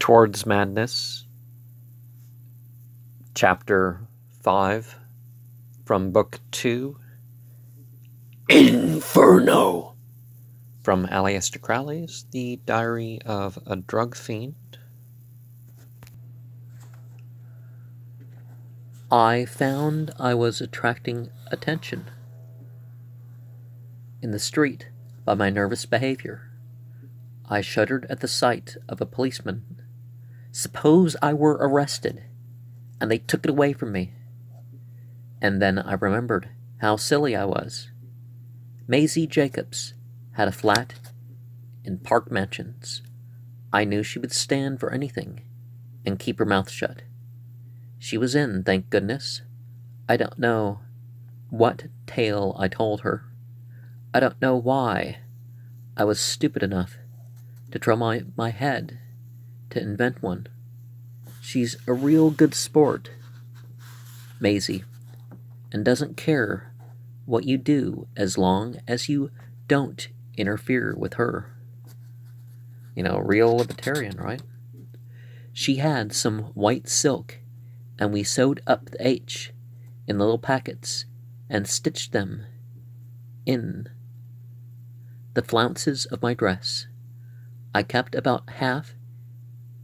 Towards Madness, Chapter 5, from Book 2, Inferno, from Aleister Crowley's The Diary of a Drug Fiend. I found I was attracting attention in the street by my nervous behavior. I shuddered at the sight of a policeman. Suppose I were arrested, and they took it away from me. And then I remembered how silly I was. Maisie Jacobs had a flat in Park Mansions. I knew she would stand for anything and keep her mouth shut. She was in, thank goodness. I don't know what tale I told her. I don't know why I was stupid enough to try my head to invent one. She's a real good sport, Maisie, and doesn't care what you do as long as you don't interfere with her. Real libertarian, right? She had some white silk, and we sewed up the H in little packets and stitched them in the flounces of my dress. I kept about half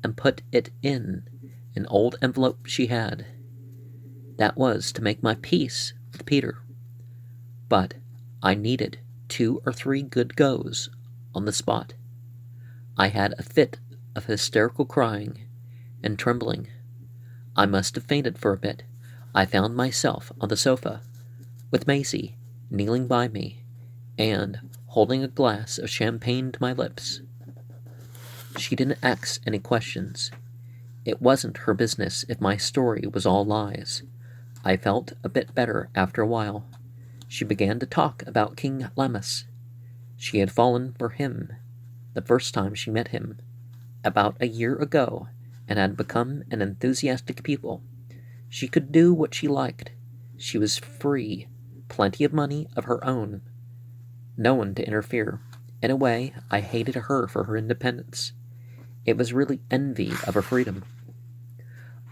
and put it in an old envelope she had. That was to make my peace with Peter. But I needed 2 or 3 good goes on the spot. I had a fit of hysterical crying and trembling. I must have fainted for a bit. I found myself on the sofa, with Maisie kneeling by me and holding a glass of champagne to my lips. She didn't ask any questions. It wasn't her business if my story was all lies. I felt a bit better after a while. She began to talk about King Lammas. She had fallen for him the first time she met him, about a year ago, and had become an enthusiastic pupil. She could do what she liked. She was free, plenty of money of her own, no one to interfere. In a way, I hated her for her independence. It was really envy of her freedom.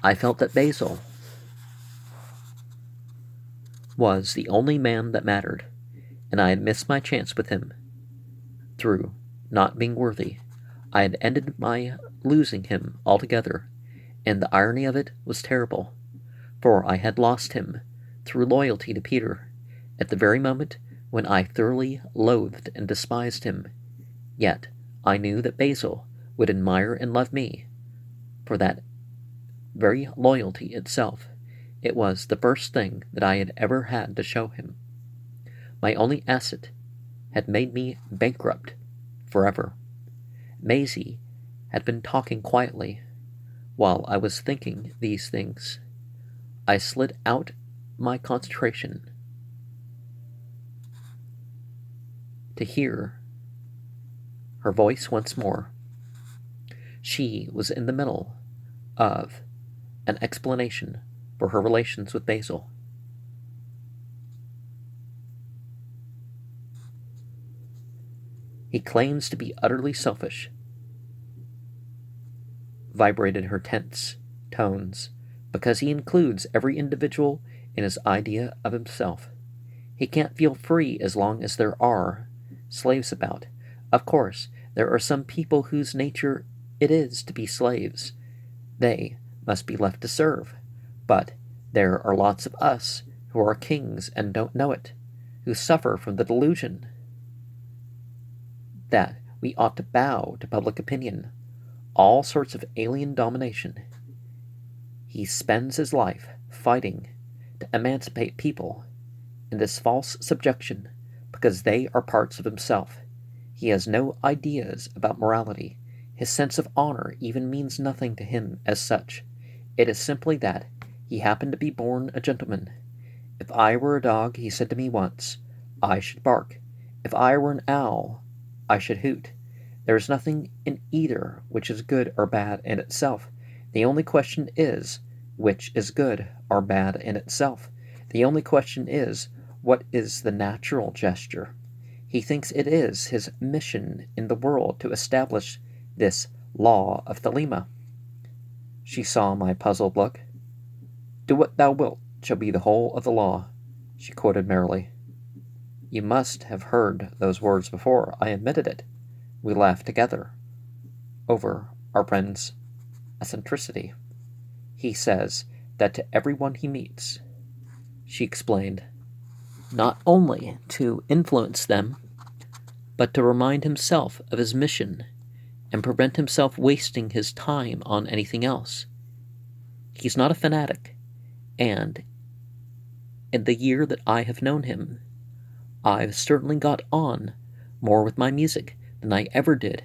I felt that Basil was the only man that mattered, and I had missed my chance with him. Through not being worthy, I had ended by losing him altogether, and the irony of it was terrible, for I had lost him through loyalty to Peter, at the very moment when I thoroughly loathed and despised him. Yet I knew that Basil would admire and love me for that very loyalty itself. It was the first thing that I had ever had to show him. My only asset had made me bankrupt forever. Maisie had been talking quietly while I was thinking these things. I slid out my concentration to hear her voice once more. She was in the middle of an explanation for her relations with Basil. He claims to be utterly selfish, vibrated her tense tones, because he includes every individual in his idea of himself. He can't feel free as long as there are slaves about. Of course, there are some people whose nature it is to be slaves. They must be left to serve. But there are lots of us who are kings and don't know it, who suffer from the delusion that we ought to bow to public opinion, all sorts of alien domination. He spends his life fighting to emancipate people in this false subjection because they are parts of himself. He has no ideas about morality. His sense of honor even means nothing to him as such. It is simply that he happened to be born a gentleman. If I were a dog, he said to me once, I should bark. If I were an owl, I should hoot. There is nothing in either which is good or bad in itself. The only question is, which is good or bad in itself. The only question is, what is the natural gesture? He thinks it is his mission in the world to establish this law of Thelema. She saw my puzzled look. "Do what thou wilt shall be the whole of the law," she quoted merrily. You must have heard those words before. I admitted it. We laughed together over our friend's eccentricity. He says that to everyone he meets, she explained, not only to influence them, but to remind himself of his mission and prevent himself wasting his time on anything else. He's not a fanatic, and in the year that I have known him, I've certainly got on more with my music than I ever did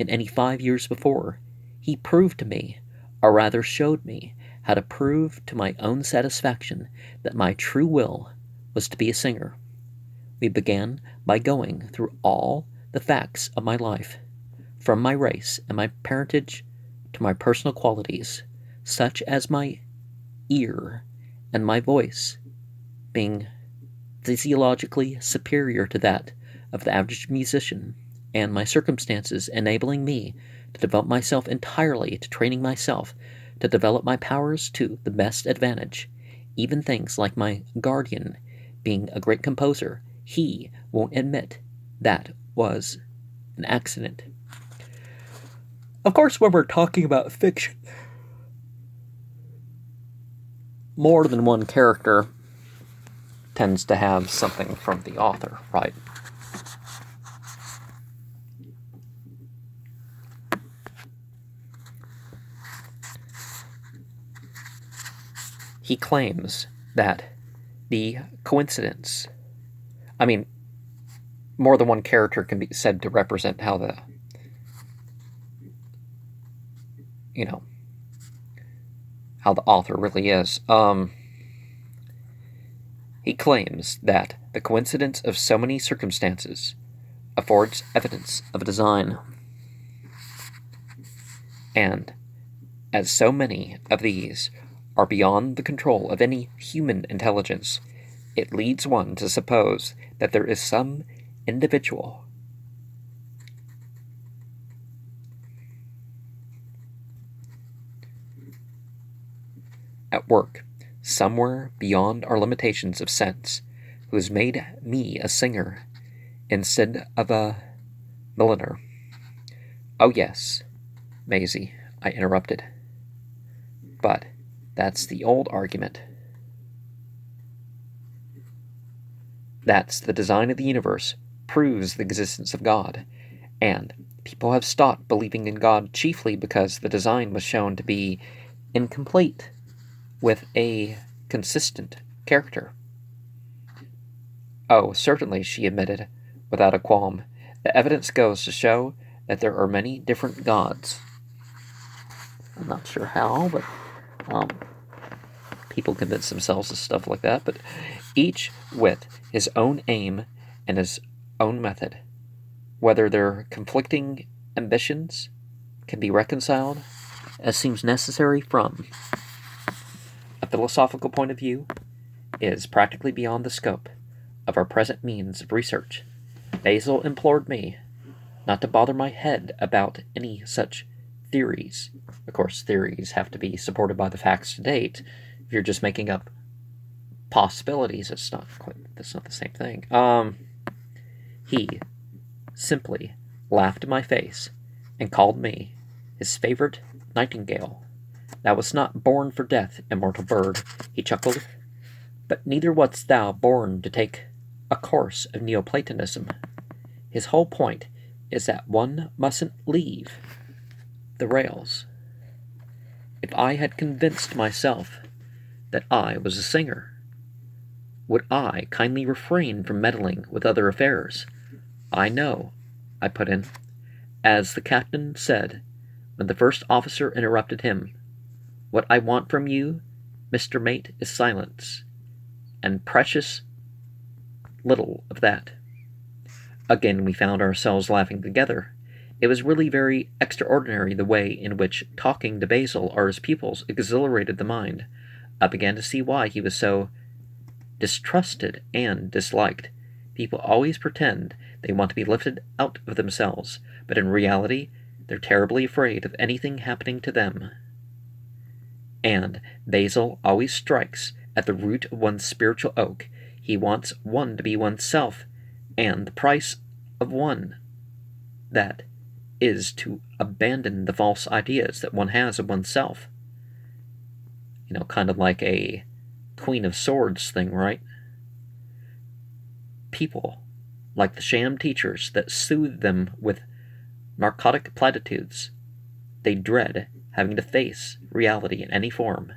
in any 5 years before. He proved to me, or rather showed me, how to prove to my own satisfaction that my true will was to be a singer. We began by going through all the facts of my life, from my race and my parentage to my personal qualities, such as my ear and my voice being physiologically superior to that of the average musician, and my circumstances enabling me to devote myself entirely to training myself to develop my powers to the best advantage. Even things like my guardian being a great composer, he won't admit that was an accident. Of course, when we're talking about fiction, more than one character tends to have something from the author, right? He claims that the coincidence, more than one character can be said to represent how how the author really is. He claims that the coincidence of so many circumstances affords evidence of a design, and as so many of these are beyond the control of any human intelligence, it leads one to suppose that there is some individual at work somewhere beyond our limitations of sense who has made me a singer instead of a milliner. Oh yes, Maisie, I interrupted. But that's the old argument. That's the design of the universe proves the existence of God, and people have stopped believing in God chiefly because the design was shown to be incomplete with a consistent character. Oh, certainly, she admitted, without a qualm. The evidence goes to show that there are many different gods. I'm not sure how, but people convince themselves of stuff like that, but each with his own aim and his own method. Whether their conflicting ambitions can be reconciled, as seems necessary from a philosophical point of view, is practically beyond the scope of our present means of research. Basil implored me not to bother my head about any such theories. Of course, theories have to be supported by the facts to date. If you're just making up possibilities, that's not the same thing. He simply laughed in my face and called me his favorite nightingale. Thou wast not born for death, immortal bird, he chuckled, but neither wast thou born to take a course of Neoplatonism. His whole point is that one mustn't leave the rails. If I had convinced myself that I was a singer, would I kindly refrain from meddling with other affairs? I know, I put in, as the captain said when the first officer interrupted him, what I want from you, Mr. Mate, is silence, and precious little of that. Again we found ourselves laughing together. It was really very extraordinary the way in which talking to Basil or his pupils exhilarated the mind. I began to see why he was so distrusted and disliked. People always pretend they want to be lifted out of themselves, but in reality they're terribly afraid of anything happening to them. And Basil always strikes at the root of one's spiritual oak. He wants one to be oneself, and the price of one that is to abandon the false ideas that one has of oneself. Kind of like a Queen of Swords thing, right? People, like the sham teachers that soothe them with narcotic platitudes, they dread having to face reality in any form.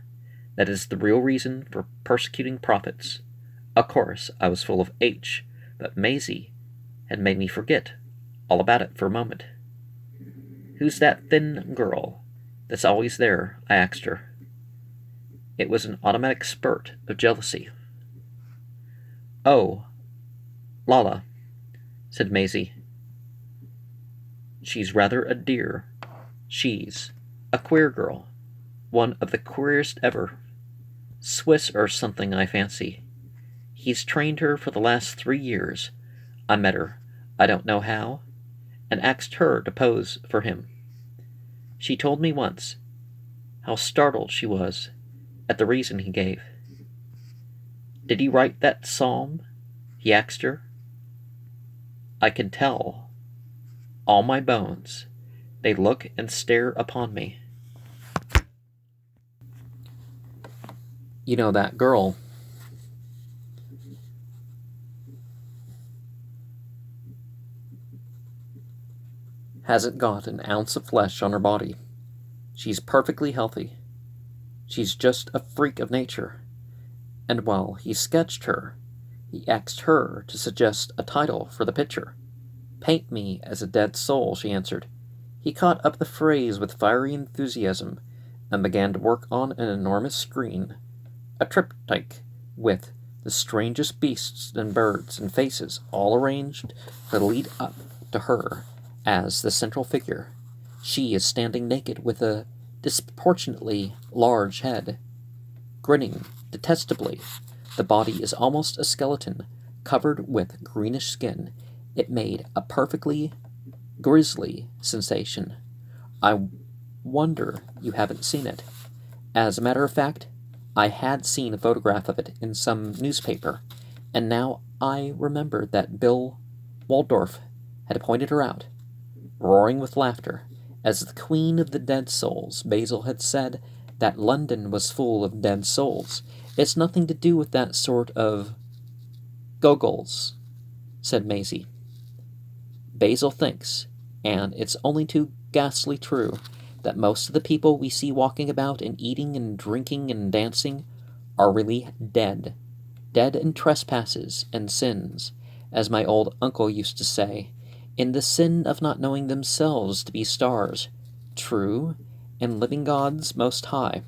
That is the real reason for persecuting prophets. Of course, I was full of H, but Maisie had made me forget all about it for a moment. "Who's that thin girl that's always there?" I asked her. It was an automatic spurt of jealousy. "Oh, Lala," said Maisie. "She's rather a dear. She's a queer girl. One of the queerest ever. Swiss or something, I fancy. He's trained her for the last 3 years. I met her, I don't know how, and asked her to pose for him. She told me once how startled she was at the reason he gave. 'Did he write that psalm?' he asked her. 'I can tell. All my bones. They look and stare upon me.'" That girl hasn't got an ounce of flesh on her body. She's perfectly healthy. She's just a freak of nature. And while he sketched her, he asked her to suggest a title for the picture. "Paint me as a dead soul," she answered. He caught up the phrase with fiery enthusiasm and began to work on an enormous screen, a triptych with the strangest beasts and birds and faces all arranged to lead up to her as the central figure. She is standing naked with a disproportionately large head, grinning detestably. The body is almost a skeleton, covered with greenish skin. It made a perfectly grisly sensation. I wonder you haven't seen it. As a matter of fact, I had seen a photograph of it in some newspaper, and now I remembered that Bill Waldorf had pointed her out, roaring with laughter, as the Queen of the Dead Souls. Basil had said that London was full of dead souls. "It's nothing to do with that sort of goggles," said Maisie. "Basil thinks, and it's only too ghastly true, that most of the people we see walking about and eating and drinking and dancing are really dead. Dead in trespasses and sins, as my old uncle used to say, in the sin of not knowing themselves to be stars, true, and living gods most high."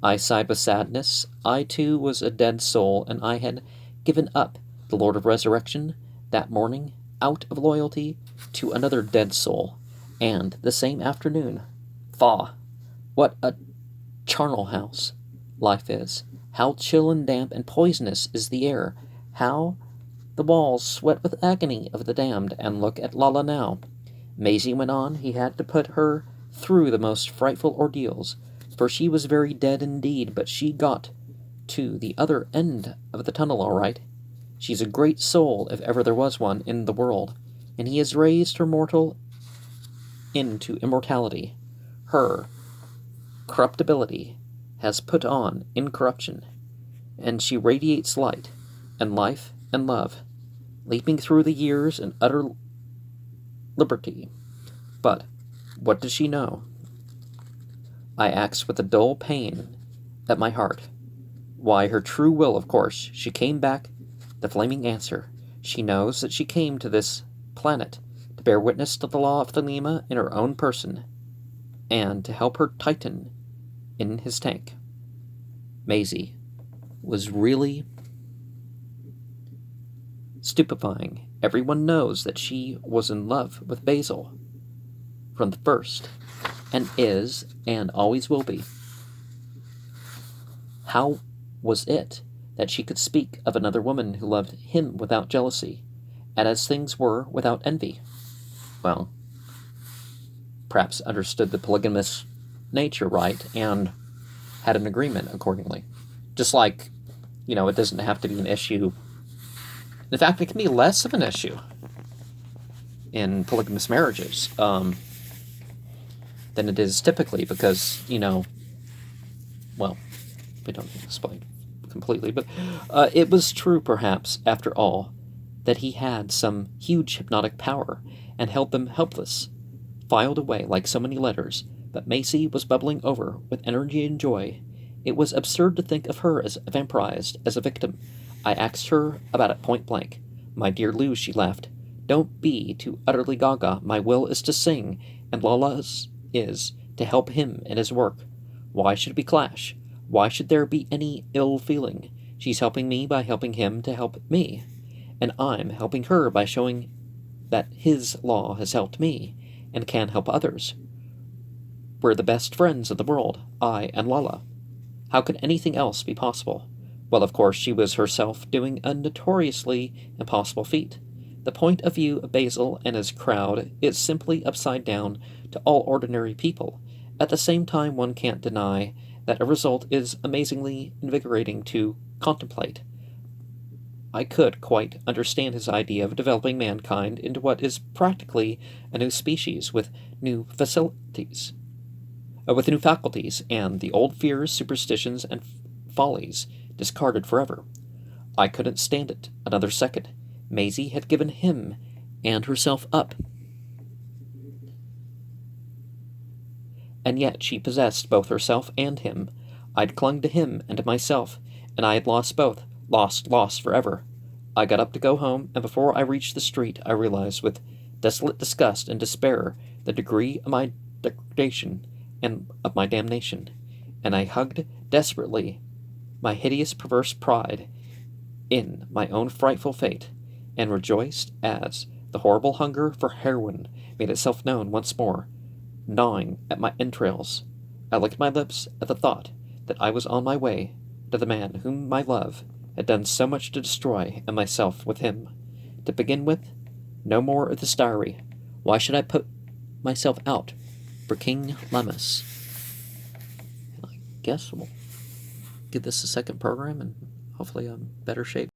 I sighed with sadness. I too was a dead soul, and I had given up the Lord of Resurrection that morning out of loyalty to another dead soul, and the same afternoon. Faugh! What a charnel house life is! How chill and damp and poisonous is the air! How the walls sweat with agony of the damned! And look at Lala now. Maisie went on. He had to put her through the most frightful ordeals, for she was very dead indeed, but she got to the other end of the tunnel all right. She's a great soul, if ever there was one in the world, and he has raised her mortal into immortality. Her corruptibility has put on incorruption, and she radiates light and life and love, leaping through the years in utter liberty. But what does she know? I asked with a dull pain at my heart. Why, her true will, of course. She came back the flaming answer. She knows that she came to this planet to bear witness to the law of Thelema in her own person, and to help her Titan in his tank. Maisie was really stupefying. Everyone knows that she was in love with Basil from the first, and is, and always will be. How was it that she could speak of another woman who loved him without jealousy, and as things were, without envy? Well, perhaps understood the polygamous nature right, and had an agreement accordingly. Just like, it doesn't have to be an issue. In fact, it can be less of an issue in polygamous marriages than it is typically because, well, we don't need to explain completely, but it was true, perhaps, after all, that he had some huge hypnotic power and held them helpless, filed away like so many letters, but Macy was bubbling over with energy and joy. It was absurd to think of her as vampirized, as a victim. I asked her about it point blank. "My dear Lou," she laughed, "don't be too utterly gaga. My will is to sing, and Lala's is to help him in his work. Why should we clash? Why should there be any ill feeling? She's helping me by helping him to help me, and I'm helping her by showing that his law has helped me, and can help others. We're the best friends in the world, I and Lala. How could anything else be possible?" Well, of course, she was herself doing a notoriously impossible feat. The point of view of Basil and his crowd is simply upside down to all ordinary people. At the same time, one can't deny that a result is amazingly invigorating to contemplate. I could quite understand his idea of developing mankind into what is practically a new species with new faculties, and the old fears, superstitions, and follies discarded forever. I couldn't stand it another second. Maisie had given him and herself up, and yet she possessed both herself and him. I'd clung to him and to myself, and I had lost both, lost forever. I got up to go home, and before I reached the street, I realized with desolate disgust and despair the degree of my degradation and of my damnation, and I hugged desperately my hideous perverse pride in my own frightful fate, and rejoiced as the horrible hunger for heroin made itself known once more, gnawing at my entrails. I licked my lips at the thought that I was on my way to the man whom my love had done so much to destroy, and myself with him. To begin with, no more of this diary. Why should I put myself out for King Lemmus? I guess we'll give this a second program, and hopefully I'm in better shape.